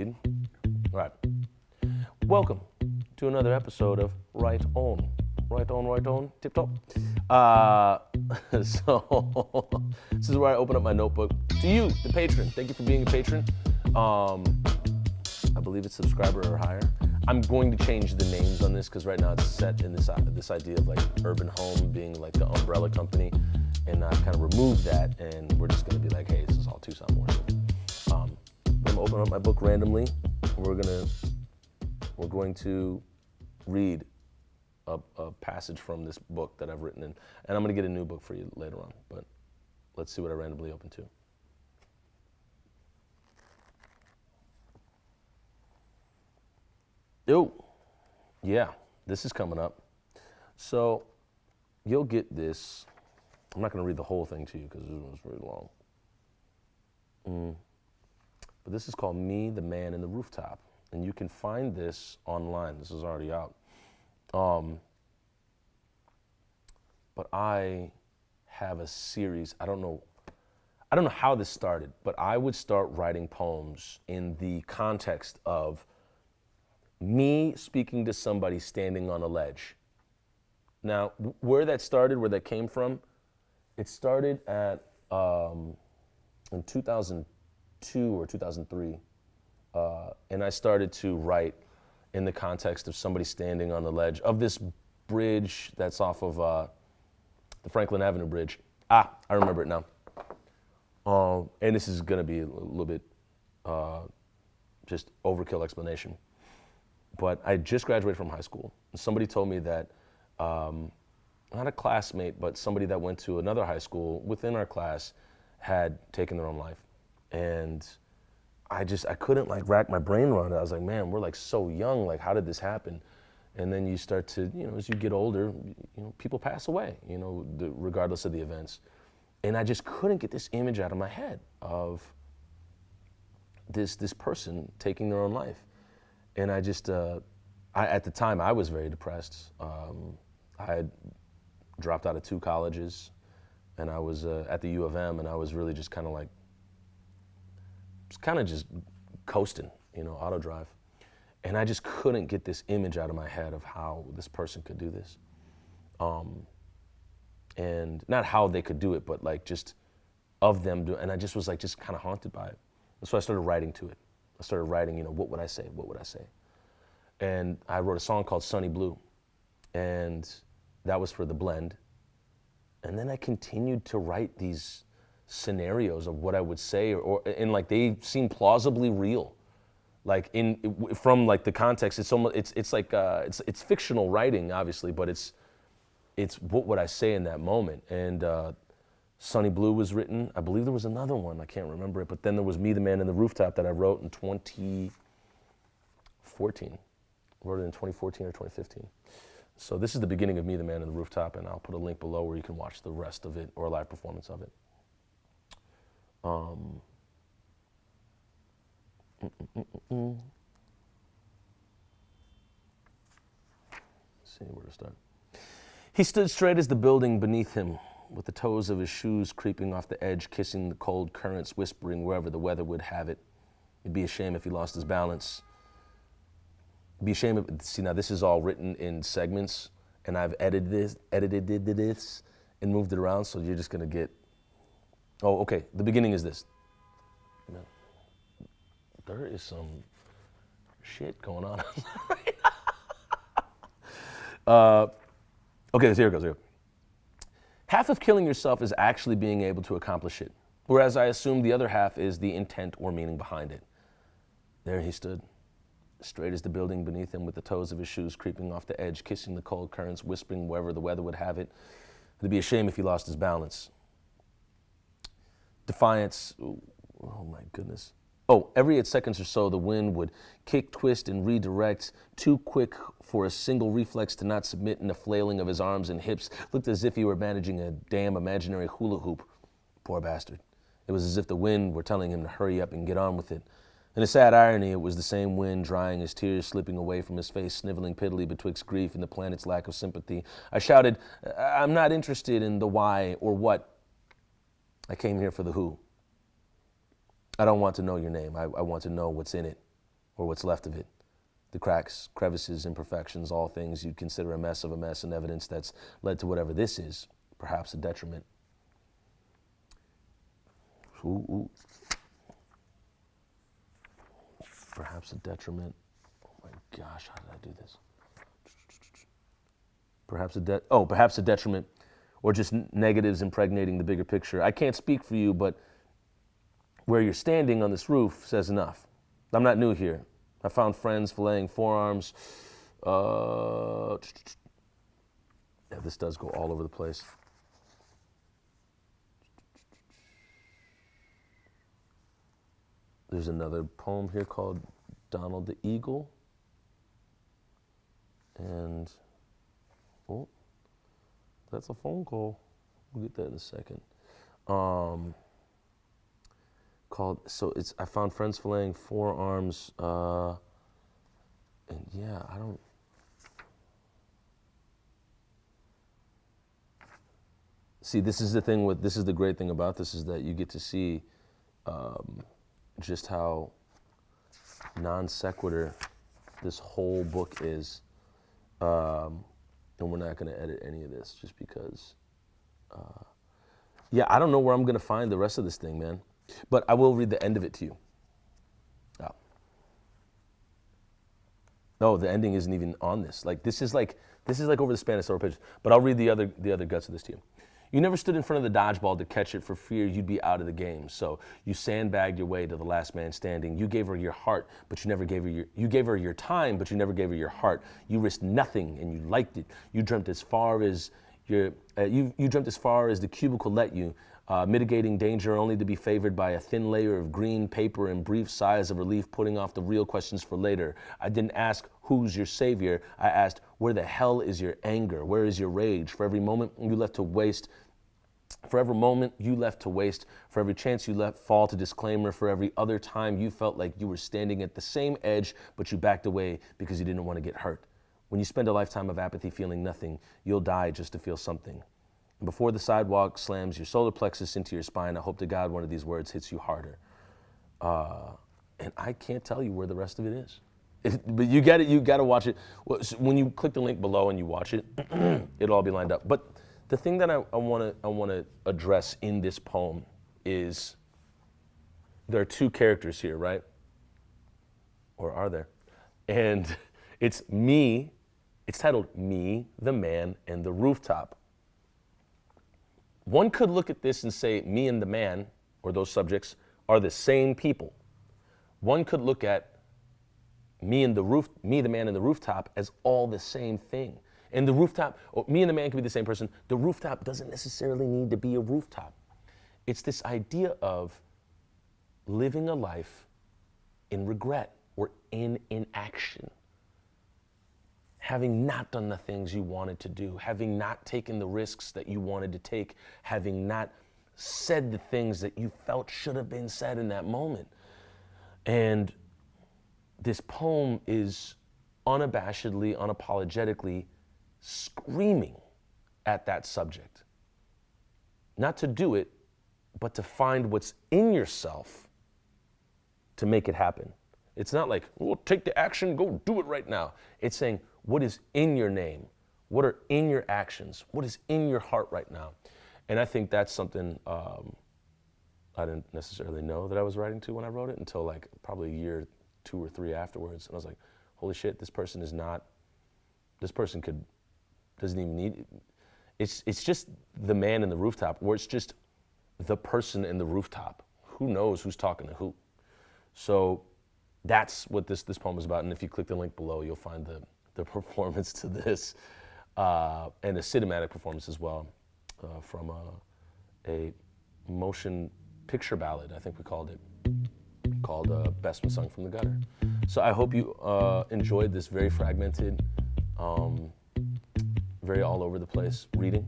speed. All right. Welcome to another episode of Right On. Right on, tip top. So this is where I open up my notebook. To you, the patron, thank you for being a patron. I believe it's subscriber or higher. I'm going to change the names on this because right now it's set in this idea of like Urban Home being like the umbrella company, and I kind of removed that, and we're just going to be like, hey, this is all Toussaint Morrison. I'm going to open up my book randomly. We're going to read a passage from this book that I've written in, and I'm going to get a new book for you later on, but let's see what I randomly open to. Oh, yeah, this is coming up. So you'll get this. I'm not going to read the whole thing to you because this one's very long. But this is called Me, the Man in the Rooftop. And you can find this online. This is already out. But I have a series. I don't know how this started, but I would start writing poems in the context of me speaking to somebody standing on a ledge. Now, where that started, where that came from, it started at in 2002 or 2003, and I started to write in the context of somebody standing on the ledge of this bridge that's off of the Franklin Avenue Bridge. I remember it now. And this is going to be a little bit just overkill explanation. But I just graduated from high school. And somebody told me that, not a classmate, but somebody that went to another high school within our class had taken their own life. And I couldn't like rack my brain around it. I was like, man, we're like so young, like how did this happen? And then you start to, as you get older, people pass away, regardless of the events. And I just couldn't get this image out of my head of this person taking their own life. And I just, at the time, I was very depressed. I had dropped out of 2 colleges, and I was at the U of M, and I was really just kind of like, just coasting, auto drive. And I just couldn't get this image out of my head of how this person could do this. And not how they could do it, but like just of them doing, and I just was like, just kind of haunted by it. And so I started writing to it. I started writing, what would I say? What would I say? And I wrote a song called Sunny Blue, and that was for the blend. And then I continued to write these scenarios of what I would say, and like they seem plausibly real. Like from like the context, it's fictional writing, obviously, but it's what would I say in that moment. And Sunny Blue was written. I believe there was another one, I can't remember it, but then there was Me, the Man in the Rooftop that I wrote in 2014. I wrote it in 2014 or 2015. So this is the beginning of Me, the Man in the Rooftop, and I'll put a link below where you can watch the rest of it or a live performance of it. Let's see where to start. He stood straight as the building beneath him, with the toes of his shoes creeping off the edge, kissing the cold currents, whispering wherever the weather would have it. It'd be a shame if he lost his balance. It'd be a shame if, see, now this is all written in segments, and I've edited this and moved it around, so you're just gonna get, oh, okay, the beginning is this. Man, there is some shit going on right now. Okay, so here it goes. Half of killing yourself is actually being able to accomplish it, whereas I assume the other half is the intent or meaning behind it. There he stood, straight as the building beneath him, with the toes of his shoes creeping off the edge, kissing the cold currents, whispering wherever the weather would have it. It'd be a shame if he lost his balance. Defiance, oh my goodness. Oh, every 8 seconds or so, the wind would kick, twist, and redirect, too quick for a single reflex to not submit, and the flailing of his arms and hips looked as if he were managing a damn imaginary hula hoop. Poor bastard. It was as if the wind were telling him to hurry up and get on with it. In a sad irony, it was the same wind drying his tears, slipping away from his face, sniveling pitifully betwixt grief and the planet's lack of sympathy. I shouted, I'm not interested in the why or what. I came here for the who. I don't want to know your name. I want to know what's in it. or what's left of it. The cracks, crevices, imperfections, all things you'd consider a mess of a mess, and evidence that's led to whatever this is, perhaps a detriment. Ooh. Perhaps a detriment. Oh my gosh, how did I do this? Perhaps a detriment, or just negatives impregnating the bigger picture. I can't speak for you, but where you're standing on this roof says enough. I'm not new here. I found friends filleting forearms. Yeah, this does go all over the place. There's another poem here called Donald the Eagle. And, oh, that's a phone call. We'll get that in a second. I found friends filleting forearms, and yeah, see, this is the great thing about this, is that you get to see just how non sequitur this whole book is. And we're not going to edit any of this just because, I don't know where I'm going to find the rest of this thing, man. But I will read the end of it to you. Oh. No, the ending isn't even on this. This is like over the span of several pages. But I'll read the other guts of this to you. You never stood in front of the dodgeball to catch it for fear you'd be out of the game. So you sandbagged your way to the last man standing. You gave her your heart, but you never gave her you gave her your time, but you never gave her your heart. You risked nothing and you liked it. You dreamt as far as you dreamt as far as the cubicle let you, mitigating danger only to be favored by a thin layer of green paper and brief sighs of relief, putting off the real questions for later. I didn't ask, who's your savior? I asked, where the hell is your anger? Where is your rage? For every moment you left to waste, for every chance you let fall to disclaimer, for every other time you felt like you were standing at the same edge, but you backed away because you didn't want to get hurt. When you spend a lifetime of apathy feeling nothing, you'll die just to feel something. And before the sidewalk slams your solar plexus into your spine, I hope to God one of these words hits you harder. And I can't tell you where the rest of it is. But you got to watch it. When you click the link below and you watch it, it'll all be lined up. But the thing that I want to address in this poem is there are two characters here, right? Or are there? And it's me. It's titled Me, the Man, and the Rooftop. One could look at this and say me and the man, or those subjects, are the same people. One could look at me, the man, and the rooftop as all the same thing. And the rooftop, or me and the man can be the same person. The rooftop doesn't necessarily need to be a rooftop. It's this idea of living a life in regret or in inaction. Having not done the things you wanted to do, having not taken the risks that you wanted to take, having not said the things that you felt should have been said in that moment. And this poem is unabashedly, unapologetically screaming at that subject. Not to do it, but to find what's in yourself to make it happen. It's not like, well, take the action, go do it right now. It's saying, what is in your name? What are in your actions? What is in your heart right now? And I think that's something I didn't necessarily know that I was writing to when I wrote it until like probably a year, 2 or 3 afterwards. And I was like, holy shit, this person doesn't even need, it's just the man in the rooftop, or it's just the person in the rooftop. Who knows who's talking to who? So that's what this poem is about. And if you click the link below, you'll find the performance to this, and a cinematic performance as well, from a motion picture ballad, I think we called it, called Bestman Sung from the Gutter. So I hope you enjoyed this very fragmented, very all over the place reading,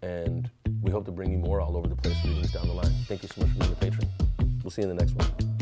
and we hope to bring you more all over the place readings down the line. Thank you so much for being a patron. We'll see you in the next one.